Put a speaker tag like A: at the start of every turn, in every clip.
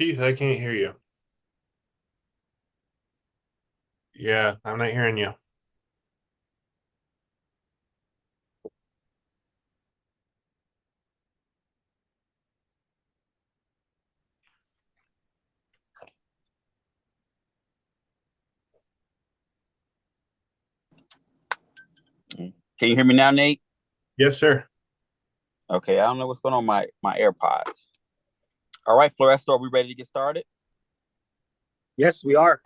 A: Keith, I can't hear you. Yeah, I'm not hearing you.
B: Can you hear me now, Nate?
A: Yes, sir.
B: Okay, I don't know what's going on with my AirPods. All right, Floresto, are we ready to get started?
C: Yes, we are.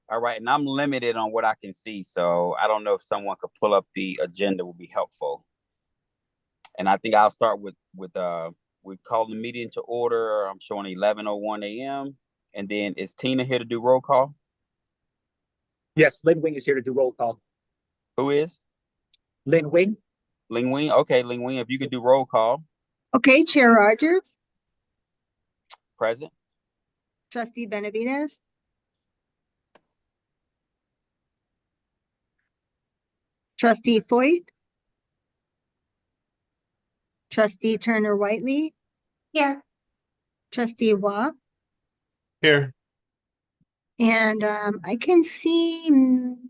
B: All right, and I'm limited on what I can see, so I don't know if someone could pull up the agenda would be helpful. And I think I'll start with we call the meeting to order. I'm showing 11:01 a.m. And then is Tina here to do roll call?
C: Yes, Lynn Wing is here to do roll call.
B: Who is?
C: Lynn Wing.
B: Ling Wing. Okay, Ling Wing, if you could do roll call.
D: Okay, Chair Rogers.
B: Present.
D: Trustee Benavides. Trustee Foyt. Trustee Turner Whiteley.
E: Here.
D: Trustee Waugh.
A: Here.
D: And I can see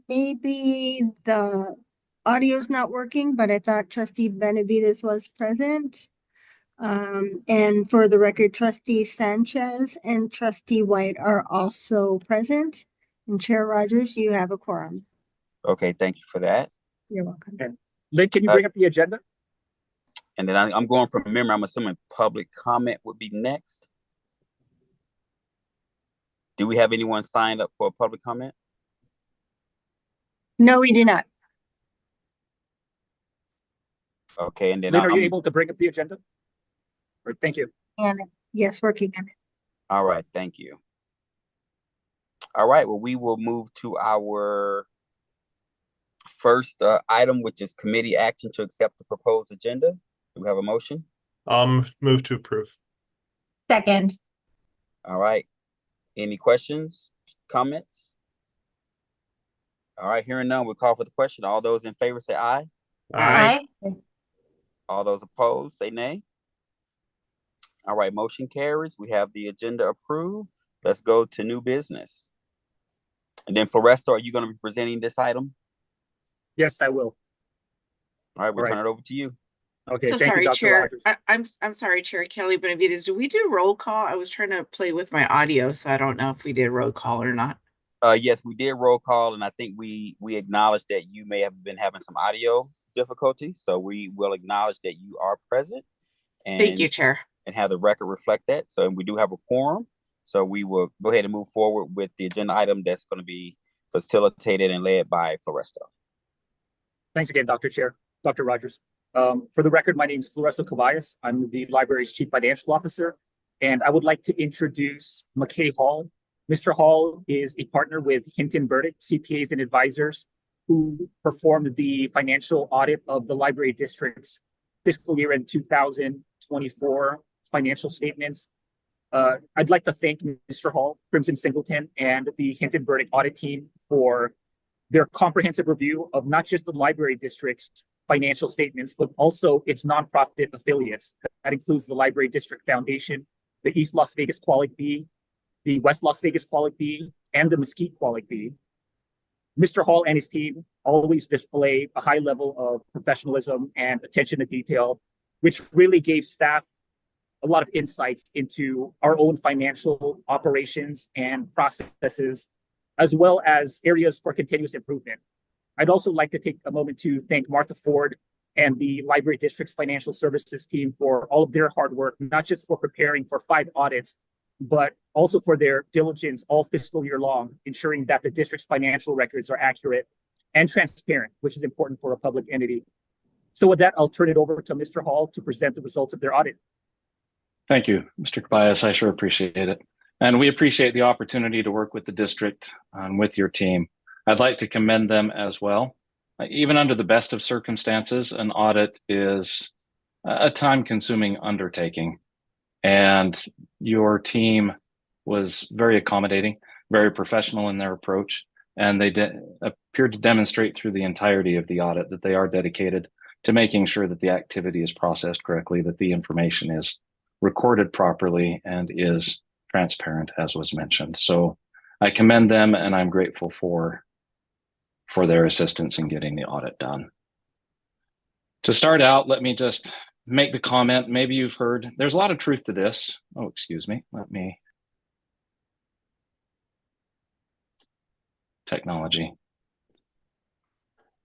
D: maybe the audio's not working, but I thought Trustee Benavides was present. And for the record, Trustee Sanchez and Trustee White are also present. And Chair Rogers, you have a quorum.
B: Okay, thank you for that.
D: You're welcome.
C: Okay. Lynn, can you bring up the agenda?
B: And then I'm going from memory. I'm assuming public comment would be next. Do we have anyone signed up for a public comment?
D: No, we do not.
B: Okay, and then
C: Lynn, are you able to bring up the agenda? Thank you.
D: And yes, working on it.
B: All right, thank you. All right, well, we will move to our first item, which is committee action to accept the proposed agenda. Do we have a motion?
A: Move to approve.
E: Second.
B: All right. Any questions, comments? All right, hearing none, we'll call for the question. All those in favor say aye.
A: Aye.
B: All those opposed say nay. All right, motion carries. We have the agenda approved. Let's go to new business. And then Floresto, are you going to be presenting this item?
C: Yes, I will.
B: All right, we'll turn it over to you.
C: Okay,
F: so
C: thank
F: sorry,
C: you, Dr.
F: Chair.
C: Rogers.
F: I'm sorry, Chair Kelly Benavides. Do we do roll call? I was trying to play with my audio, so I don't know if we did roll call or not.
B: Yes, we did roll call, and I think we acknowledged that you may have been having some audio difficulty, so we will acknowledge that you are present. And
F: thank you, Chair.
B: And have the record reflect that. So we do have a quorum. So we will go ahead and move forward with the agenda item that's going to be facilitated and led by Floresto.
C: Thanks again, Dr. Chair, Dr. Rogers. For the record, my name is Floresto Cabayas. I'm the library's Chief Financial Officer, and I would like to introduce McKay Hall. Mr. Hall is a partner with Hinton Burdick, CPAs and Advisors, who performed the financial audit of the library district's fiscal year in 2024 financial statements. I'd like to thank Mr. Hall, Crimson Singleton, and the Hinton Burdick audit team for their comprehensive review of not just the library district's financial statements, but also its nonprofit affiliates. That includes the Library District Foundation, the East Las Vegas Qualic Bee, the West Las Vegas Qualic Bee, and the Mesquite Qualic Bee. Mr. Hall and his team always display a high level of professionalism and attention to detail, which really gave staff a lot of insights into our own financial operations and processes, as well as areas for continuous improvement. I'd also like to take a moment to thank Martha Ford and the Library District's financial services team for all of their hard work, not just for preparing for 5 audits, but also for their diligence all fiscal year long, ensuring that the district's financial records are accurate and transparent, which is important for a public entity. So with that, I'll turn it over to Mr. Hall to present the results of their audit.
G: Thank you, Mr. Cabayas. I sure appreciate it. And we appreciate the opportunity to work with the district and with your team. I'd like to commend them as well. Even under the best of circumstances, an audit is a time-consuming undertaking. And your team was very accommodating, very professional in their approach, and they appeared to demonstrate through the entirety of the audit that they are dedicated to making sure that the activity is processed correctly, that the information is recorded properly and is transparent, as was mentioned. So I commend them, and I'm grateful for their assistance in getting the audit done. To start out, let me just make the comment, maybe you've heard, there's a lot of truth to this. Oh, excuse me, technology.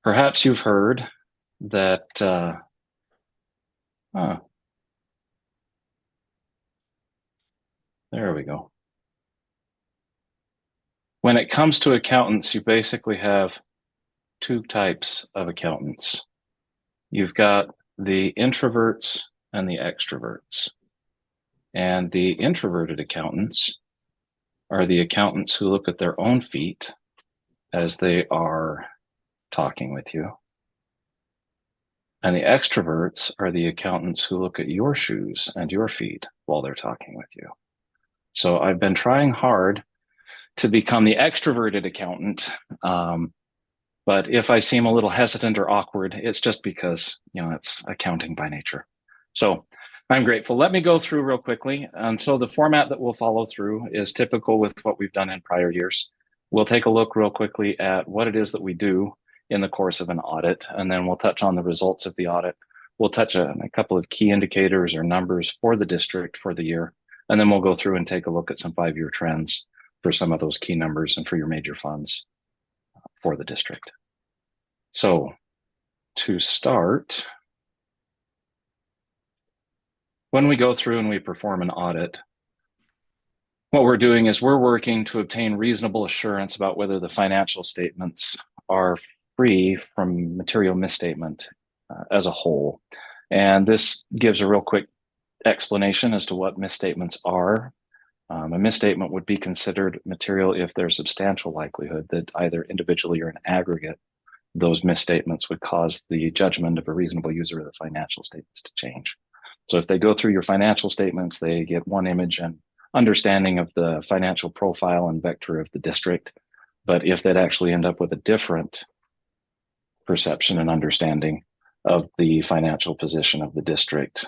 G: Perhaps you've heard that, there we go. When it comes to accountants, you basically have two types of accountants. You've got the introverts and the extroverts. And the introverted accountants are the accountants who look at their own feet as they are talking with you. And the extroverts are the accountants who look at your shoes and your feet while they're talking with you. So I've been trying hard to become the extroverted accountant. But if I seem a little hesitant or awkward, it's just because, it's accounting by nature. So I'm grateful. Let me go through real quickly. And so the format that we'll follow through is typical with what we've done in prior years. We'll take a look real quickly at what it is that we do in the course of an audit, and then we'll touch on the results of the audit. We'll touch on a couple of key indicators or numbers for the district for the year, and then we'll go through and take a look at some 5-year trends for some of those key numbers and for your major funds for the district. So to start, when we go through and we perform an audit, what we're doing is we're working to obtain reasonable assurance about whether the financial statements are free from material misstatement as a whole. And this gives a real quick explanation as to what misstatements are. A misstatement would be considered material if there's substantial likelihood that either individually or in aggregate, those misstatements would cause the judgment of a reasonable user of the financial statements to change. So if they go through your financial statements, they get one image and understanding of the financial profile and vector of the district. But if they'd actually end up with a different perception and understanding of the financial position of the district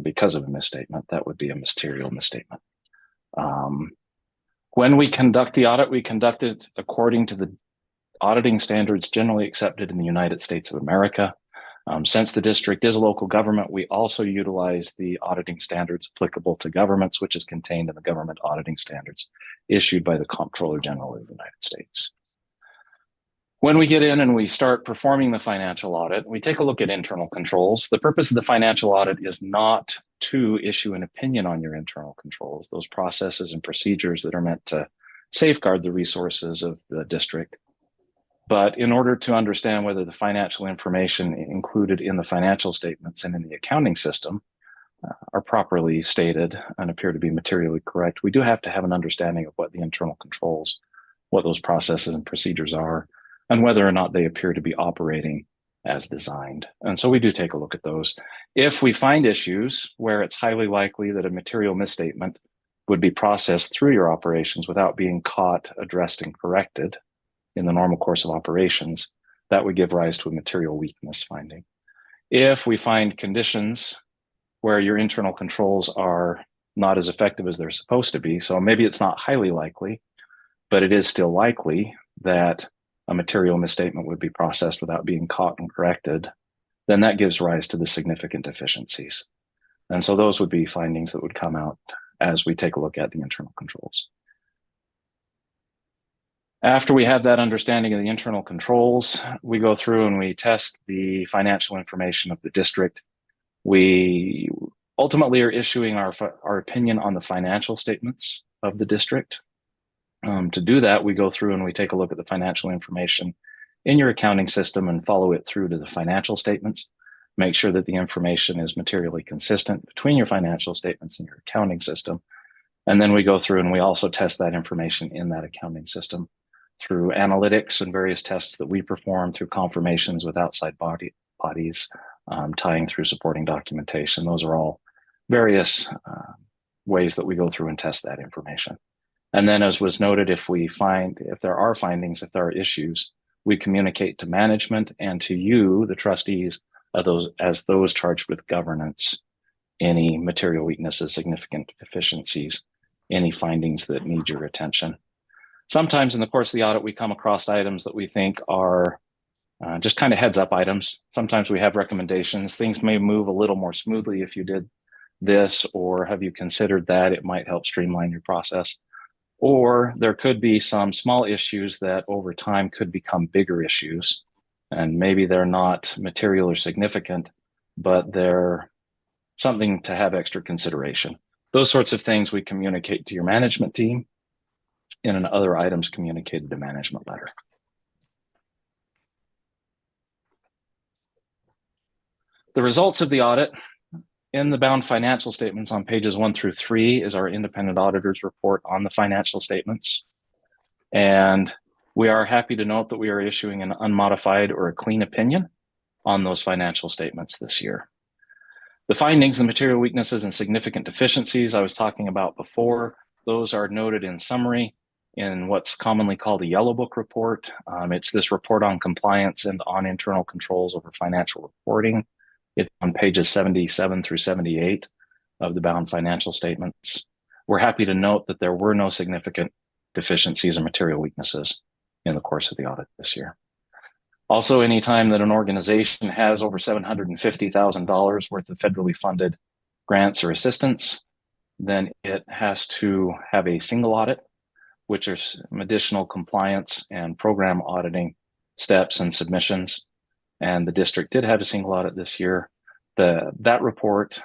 G: because of a misstatement, that would be a material misstatement. When we conduct the audit, we conduct it according to the auditing standards generally accepted in the United States of America. Since the district is a local government, we also utilize the auditing standards applicable to governments, which is contained in the government auditing standards issued by the Comptroller General of the United States. When we get in and we start performing the financial audit, we take a look at internal controls. The purpose of the financial audit is not to issue an opinion on your internal controls, those processes and procedures that are meant to safeguard the resources of the district. But in order to understand whether the financial information included in the financial statements and in the accounting system are properly stated and appear to be materially correct, we do have to have an understanding of what the internal controls, what those processes and procedures are, and whether or not they appear to be operating as designed. And so we do take a look at those. If we find issues where it's highly likely that a material misstatement would be processed through your operations without being caught, addressed, and corrected in the normal course of operations, that would give rise to a material weakness finding. If we find conditions where your internal controls are not as effective as they're supposed to be, so maybe it's not highly likely, but it is still likely that a material misstatement would be processed without being caught and corrected, then that gives rise to the significant deficiencies. And so those would be findings that would come out as we take a look at the internal controls. After we have that understanding of the internal controls, we go through and we test the financial information of the district. We ultimately are issuing our opinion on the financial statements of the district. To do that, we go through and we take a look at the financial information in your accounting system and follow it through to the financial statements. Make sure that the information is materially consistent between your financial statements and your accounting system. And then we go through and we also test that information in that accounting system through analytics and various tests that we perform, through confirmations with outside bodies, tying through supporting documentation. Those are all various ways that we go through and test that information. And then, as was noted, if there are findings, if there are issues, we communicate to management and to you, the trustees, as those charged with governance, any material weaknesses, significant deficiencies, any findings that need your attention. Sometimes in the course of the audit, we come across items that we think are just kind of heads up items. Sometimes we have recommendations. Things may move a little more smoothly if you did this, or have you considered that? It might help streamline your process. Or there could be some small issues that over time could become bigger issues. And maybe they're not material or significant, but they're something to have extra consideration. Those sorts of things we communicate to your management team in an other items communicated to management letter. The results of the audit in the bound financial statements on pages 1 through 3 is our independent auditor's report on the financial statements. And we are happy to note that we are issuing an unmodified or a clean opinion on those financial statements this year. The findings, the material weaknesses and significant deficiencies I was talking about before, those are noted in summary in what's commonly called a yellow book report. It's this report on compliance and on internal controls over financial reporting. It's on pages 77 through 78 of the bound financial statements. We're happy to note that there were no significant deficiencies or material weaknesses in the course of the audit this year. Also, anytime that an organization has over $750,000 worth of federally funded grants or assistance, then it has to have a single audit, which are some additional compliance and program auditing steps and submissions. And the district did have a single audit this year. That report,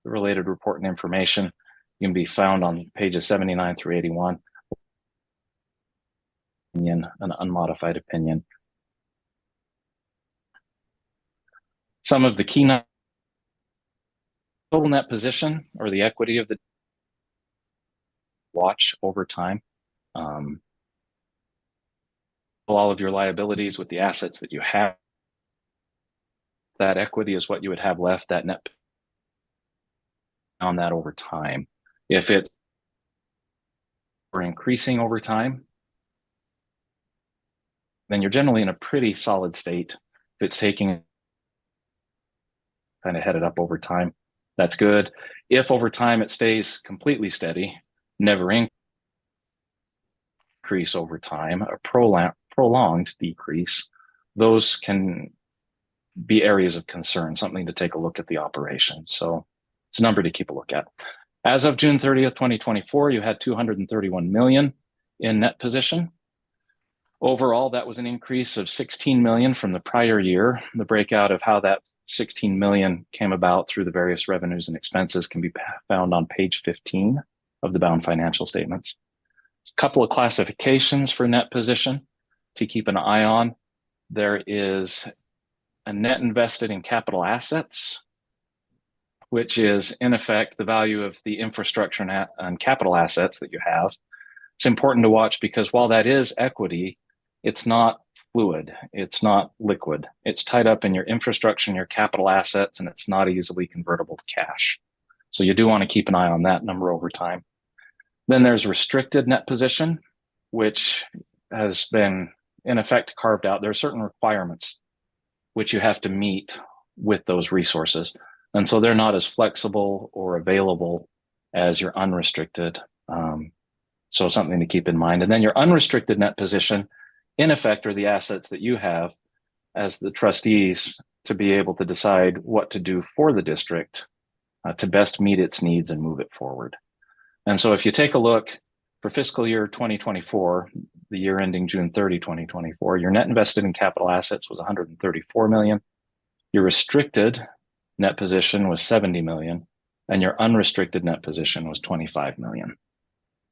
G: the related report and information, can be found on pages 79 through 81. An unmodified opinion. Some of the key total net position or the equity of the watch over time. All of your liabilities with the assets that you have. That equity is what you would have left, that net on that over time. If it's increasing over time, then you're generally in a pretty solid state. If it's taking kind of headed up over time, that's good. If over time it stays completely steady, never increase over time, a prolonged decrease, those can be areas of concern, something to take a look at the operation. So it's a number to keep a look at. As of June 30th, 2024, you had 231 million in net position. Overall, that was an increase of 16 million from the prior year. The breakout of how that 16 million came about through the various revenues and expenses can be found on page 15 of the bound financial statements. A couple of classifications for net position to keep an eye on. There is a net invested in capital assets, which is in effect the value of the infrastructure and capital assets that you have. It's important to watch because while that is equity, it's not fluid, it's not liquid. It's tied up in your infrastructure and your capital assets, and it's not easily convertible to cash. So you do want to keep an eye on that number over time. Then there's restricted net position, which has been in effect carved out. There are certain requirements which you have to meet with those resources. And so they're not as flexible or available as your unrestricted. So something to keep in mind. And then your unrestricted net position, in effect, are the assets that you have as the trustees to be able to decide what to do for the district to best meet its needs and move it forward. And so if you take a look for fiscal year 2024, the year ending June 30, 2024, your net invested in capital assets was 134 million. Your restricted net position was 70 million, and your unrestricted net position was 25 million.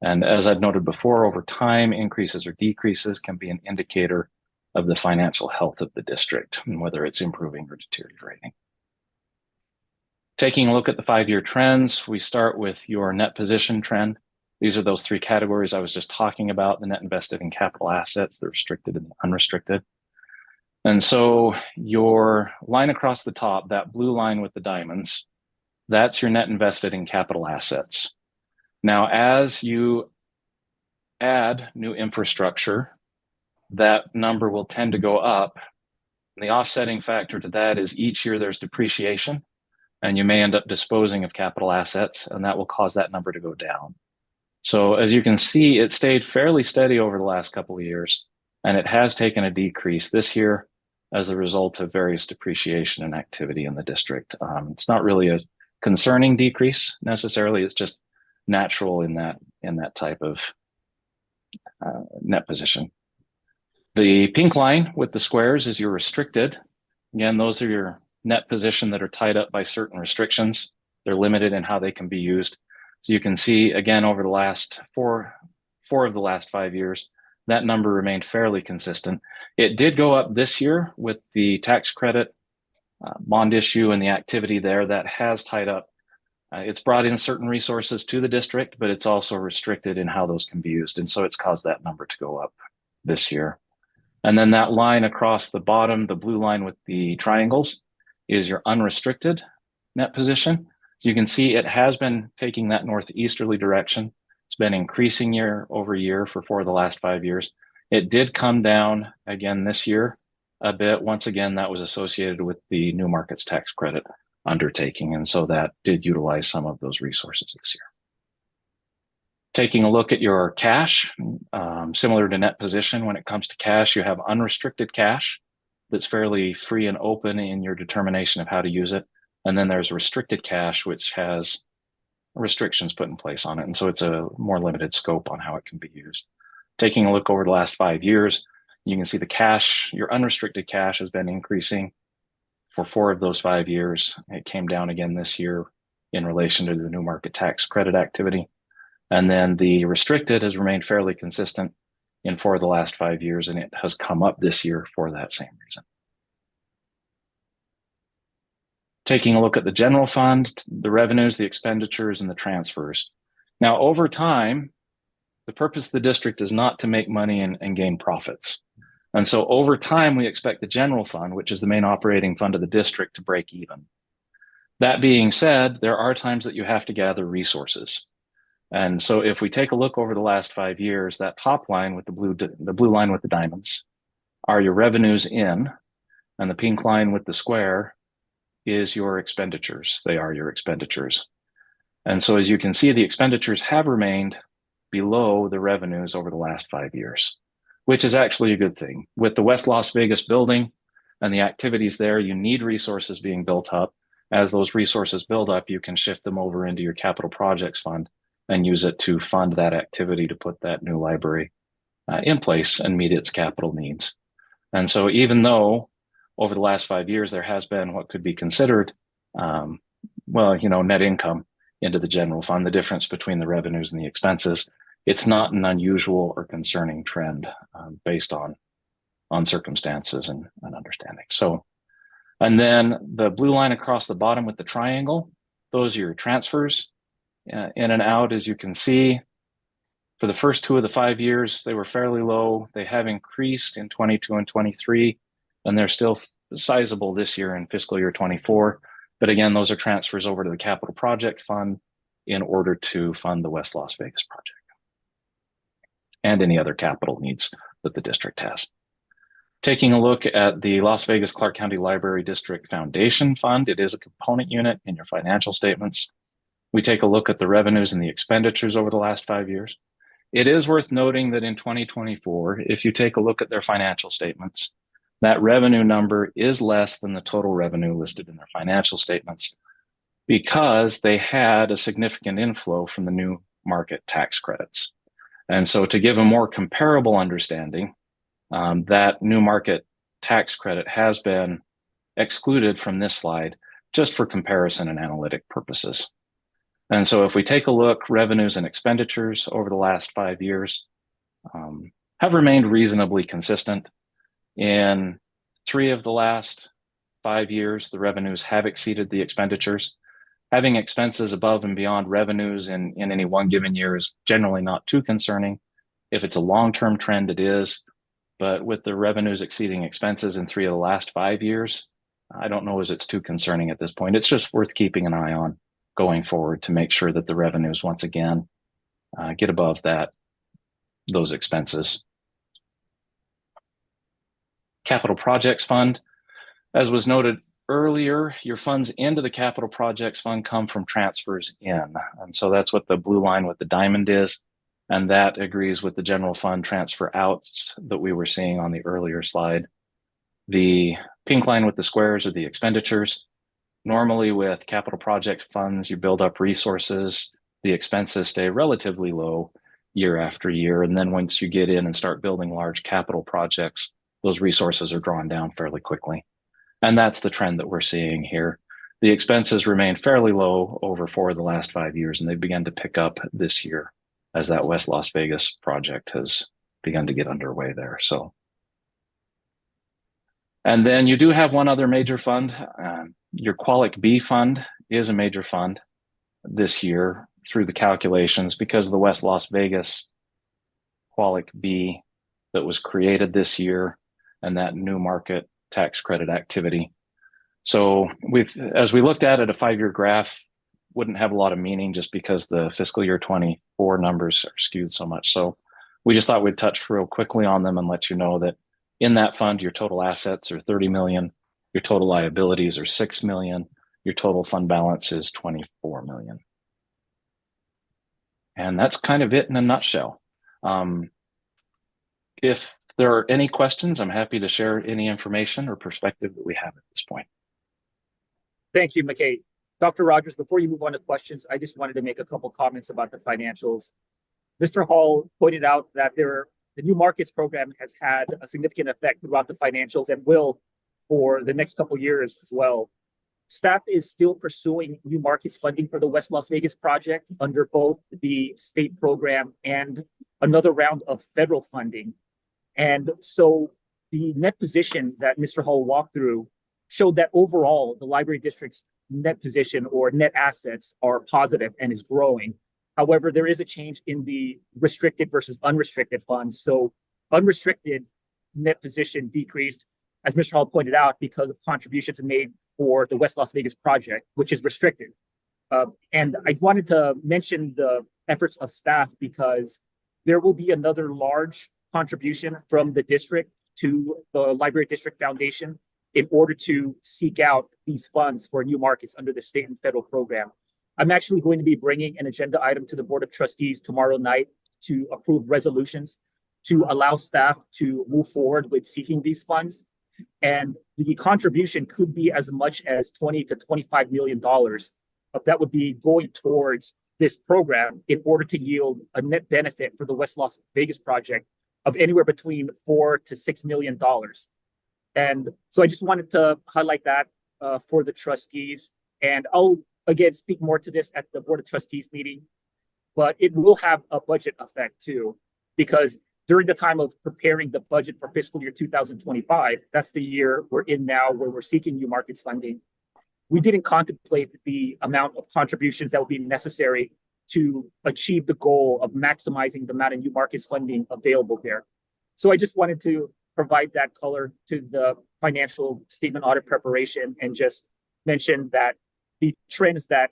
G: And as I've noted before, over time, increases or decreases can be an indicator of the financial health of the district and whether it's improving or deteriorating. Taking a look at the 5-year trends, we start with your net position trend. These are those 3 categories I was just talking about, the net invested in capital assets, the restricted and the unrestricted. And so your line across the top, that blue line with the diamonds, that's your net invested in capital assets. Now, as you add new infrastructure, that number will tend to go up. And the offsetting factor to that is each year there's depreciation. and you may end up disposing of capital assets, and that will cause that number to go down. So as you can see, it stayed fairly steady over the last couple of years, and it has taken a decrease this year as a result of various depreciation and activity in the district. It's not really a concerning decrease necessarily. It's just natural in that type of net position. The pink line with the squares is your restricted. Again, those are your net position that are tied up by certain restrictions. They're limited in how they can be used. So you can see, again, over the last four of the last 5 years, that number remained fairly consistent. It did go up this year with the tax credit bond issue and the activity there that has tied up. It's brought in certain resources to the district, but it's also restricted in how those can be used. And so it's caused that number to go up this year. And then that line across the bottom, the blue line with the triangles, is your unrestricted net position. So you can see it has been taking that northeasterly direction. It's been increasing year over year for 4 of the last 5 years. It did come down again this year a bit. Once again, that was associated with the new markets tax credit undertaking. And so that did utilize some of those resources this year. Taking a look at your cash, similar to net position, when it comes to cash, you have unrestricted cash that's fairly free and open in your determination of how to use it. And then there's restricted cash, which has restrictions put in place on it. And so it's a more limited scope on how it can be used. Taking a look over the last 5 years, you can see the cash, your unrestricted cash has been increasing for 4 of those 5 years. It came down again this year in relation to the new market tax credit activity. And then the restricted has remained fairly consistent in 4 of the last 5 years, and it has come up this year for that same reason. Taking a look at the general fund, the revenues, the expenditures, and the transfers. Now, over time, the purpose of the district is not to make money and gain profits. And so over time, we expect the general fund, which is the main operating fund of the district, to break even. That being said, there are times that you have to gather resources. And so if we take a look over the last 5 years, that top line with the blue line with the diamonds are your revenues in, and the pink line with the square is your expenditures. They are your expenditures. And so as you can see, the expenditures have remained below the revenues over the last 5 years, which is actually a good thing. With the West Las Vegas building and the activities there, you need resources being built up. As those resources build up, you can shift them over into your capital projects fund and use it to fund that activity to put that new library in place and meet its capital needs. And so even though over the last 5 years, there has been what could be considered, net income into the general fund, the difference between the revenues and the expenses, it's not an unusual or concerning trend based on circumstances and understanding. So, and then the blue line across the bottom with the triangle, those are your transfers in and out. As you can see, for the first 2 of the 5 years, they were fairly low. They have increased in 22 and 23, and they're still sizable this year in fiscal year 24. But again, those are transfers over to the capital project fund in order to fund the West Las Vegas project and any other capital needs that the district has. Taking a look at the Las Vegas Clark County Library District Foundation Fund, it is a component unit in your financial statements. We take a look at the revenues and the expenditures over the last 5 years. It is worth noting that in 2024, if you take a look at their financial statements, that revenue number is less than the total revenue listed in their financial statements because they had a significant inflow from the new market tax credits. And so to give a more comparable understanding, that new market tax credit has been excluded from this slide just for comparison and analytic purposes. And so if we take a look, revenues and expenditures over the last 5 years have remained reasonably consistent. In 3 of the last 5 years, the revenues have exceeded the expenditures. Having expenses above and beyond revenues in any one given year is generally not too concerning. If it's a long-term trend, it is. But with the revenues exceeding expenses in 3 of the last 5 years, I don't know as it's too concerning at this point. It's just worth keeping an eye on going forward to make sure that the revenues once again get above those expenses. Capital Projects Fund, as was noted earlier, your funds into the capital projects fund come from transfers in. And so that's what the blue line with the diamond is. And that agrees with the general fund transfer outs that we were seeing on the earlier slide. The pink line with the squares are the expenditures. Normally with capital project funds, you build up resources, the expenses stay relatively low year after year. And then once you get in and start building large capital projects, those resources are drawn down fairly quickly. And that's the trend that we're seeing here. The expenses remain fairly low over 4 of the last 5 years, and they began to pick up this year as that West Las Vegas project has begun to get underway there. So, and then you do have one other major fund. Your Qualic B fund is a major fund this year through the calculations because of the West Las Vegas Qualic B that was created this year and that new market tax credit activity. So as we looked at it, a 5-year graph wouldn't have a lot of meaning just because the fiscal year 24 numbers are skewed so much. So we just thought we'd touch real quickly on them and let you know that in that fund, your total assets are 30 million, your total liabilities are 6 million, your total fund balance is 24 million. And that's kind of it in a nutshell. If there are any questions, I'm happy to share any information or perspective that we have at this point.
C: Thank you, McKay. Dr. Rogers, before you move on to questions, I just wanted to make a couple comments about the financials. Mr. Hall pointed out that the new markets program has had a significant effect throughout the financials and will for the next couple years as well. Staff is still pursuing new markets funding for the West Las Vegas project under both the state program and another round of federal funding. And so the net position that Mr. Hall walked through showed that overall the library district's net position or net assets are positive and is growing. However, there is a change in the restricted versus unrestricted funds. So unrestricted net position decreased, as Mr. Hall pointed out, because of contributions made for the West Las Vegas project, which is restricted. And I wanted to mention the efforts of staff because there will be another large contribution from the district to the Library District Foundation in order to seek out these funds for new markets under the state and federal program. I'm actually going to be bringing an agenda item to the Board of Trustees tomorrow night to approve resolutions to allow staff to move forward with seeking these funds. And the contribution could be as much as $20 to $25 million that would be going towards this program in order to yield a net benefit for the West Las Vegas project of anywhere between $4 to $6 million. And so I just wanted to highlight that for the trustees. And I'll again speak more to this at the Board of Trustees meeting, but it will have a budget effect too, because during the time of preparing the budget for fiscal year 2025, that's the year we're in now where we're seeking new markets funding. We didn't contemplate the amount of contributions that would be necessary to achieve the goal of maximizing the amount of new markets funding available there. So I just wanted to provide that color to the financial statement audit preparation and just mention that the trends that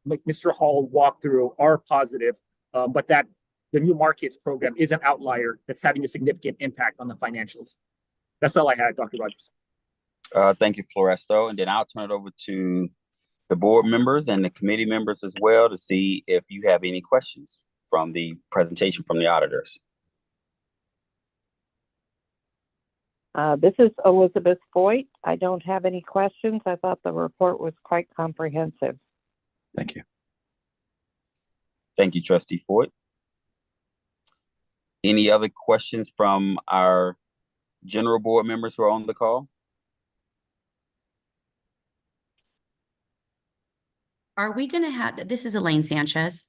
C: Mr. Hall walked through are positive, but that the new markets program is an outlier that's having a significant impact on the financials. That's all I had, Dr. Rogers.
B: Thank you, Floresto. And then I'll turn it over to the board members and the committee members as well to see if you have any questions from the presentation from the auditors.
H: This is Elizabeth Foyt. I don't have any questions. I thought the report was quite comprehensive.
G: Thank you.
B: Thank you, Trustee Foyt. Any other questions from our general board members who are on the call?
I: Are we going to have, this is Elaine Sanchez.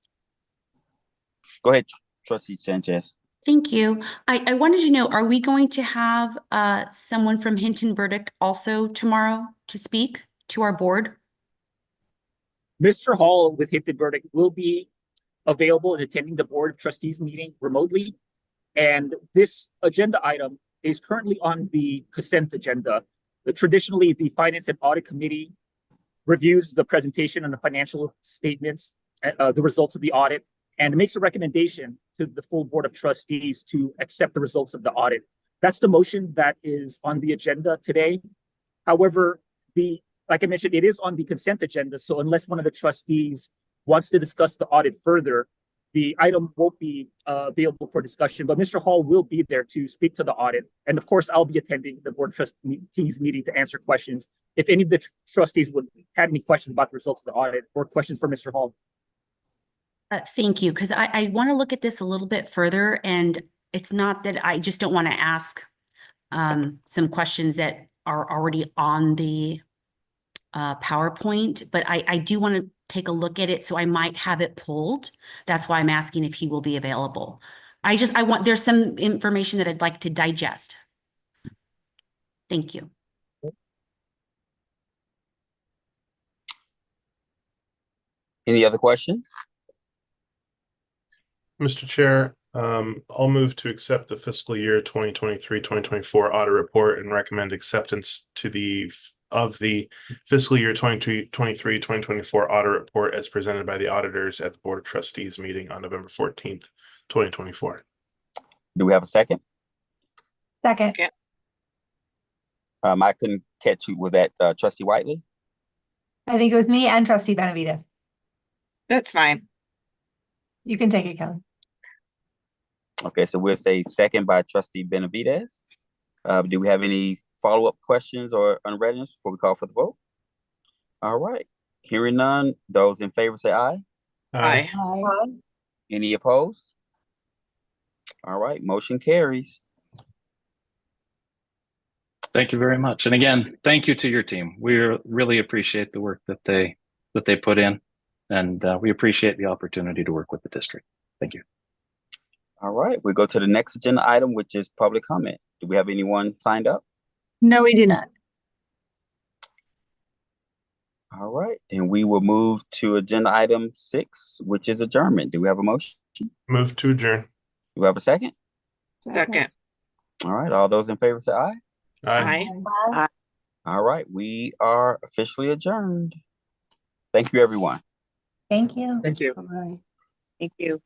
B: Go ahead, Trustee Sanchez.
I: Thank you. I wanted to know, are we going to have someone from Hinton Burdick also tomorrow to speak to our board?
C: Mr. Hall with Hinton Burdick will be available and attending the Board of Trustees meeting remotely. And this agenda item is currently on the consent agenda. Traditionally, the Finance and Audit Committee reviews the presentation and the financial statements, the results of the audit, and makes a recommendation to the full Board of Trustees to accept the results of the audit. That's the motion that is on the agenda today. However, the like I mentioned, it is on the consent agenda. So unless one of the trustees wants to discuss the audit further, the item won't be available for discussion, but Mr. Hall will be there to speak to the audit. And of course, I'll be attending the board of trustees meeting to answer questions. If any of the trustees would have any questions about the results of the audit or questions for Mr. Hall.
I: Thank you, because I want to look at this a little bit further, and it's not that I just don't want to ask some questions that are already on the PowerPoint, but I do want to take a look at it, so I might have it pulled. That's why I'm asking if he will be available. There's some information that I'd like to digest. Thank you.
B: Any other questions?
A: Mr. Chair, I'll move to accept the fiscal year 2023-2024 audit report and recommend acceptance of the fiscal year 2023-2024 audit report as presented by the auditors at the Board of Trustees meeting on November 14th, 2024.
B: Do we have a second?
E: Second.
B: I couldn't catch you. Was that Trustee Whiteley?
E: I think it was me and Trustee Benavides.
F: That's fine.
E: You can take it, Kelly.
B: Okay, so we'll say second by Trustee Benavides. Do we have any follow-up questions or unreadiness before we call for the vote? All right. Hearing none, those in favor say aye.
F: Aye.
B: Any opposed? All right, motion carries.
G: Thank you very much. And again, thank you to your team. We really appreciate the work that they put in, and we appreciate the opportunity to work with the district. Thank you.
B: All right, we go to the next agenda item, which is public comment. Do we have anyone signed up?
D: No, we do not.
B: All right, and we will move to agenda item 6, which is adjournment. Do we have a motion?
A: Move to adjourn.
B: Do we have a second?
F: Second.
B: All right, all those in favor say aye.
A: Aye.
B: All right, we are officially adjourned. Thank you, everyone.
E: Thank you.
C: Thank you.
H: Thank you.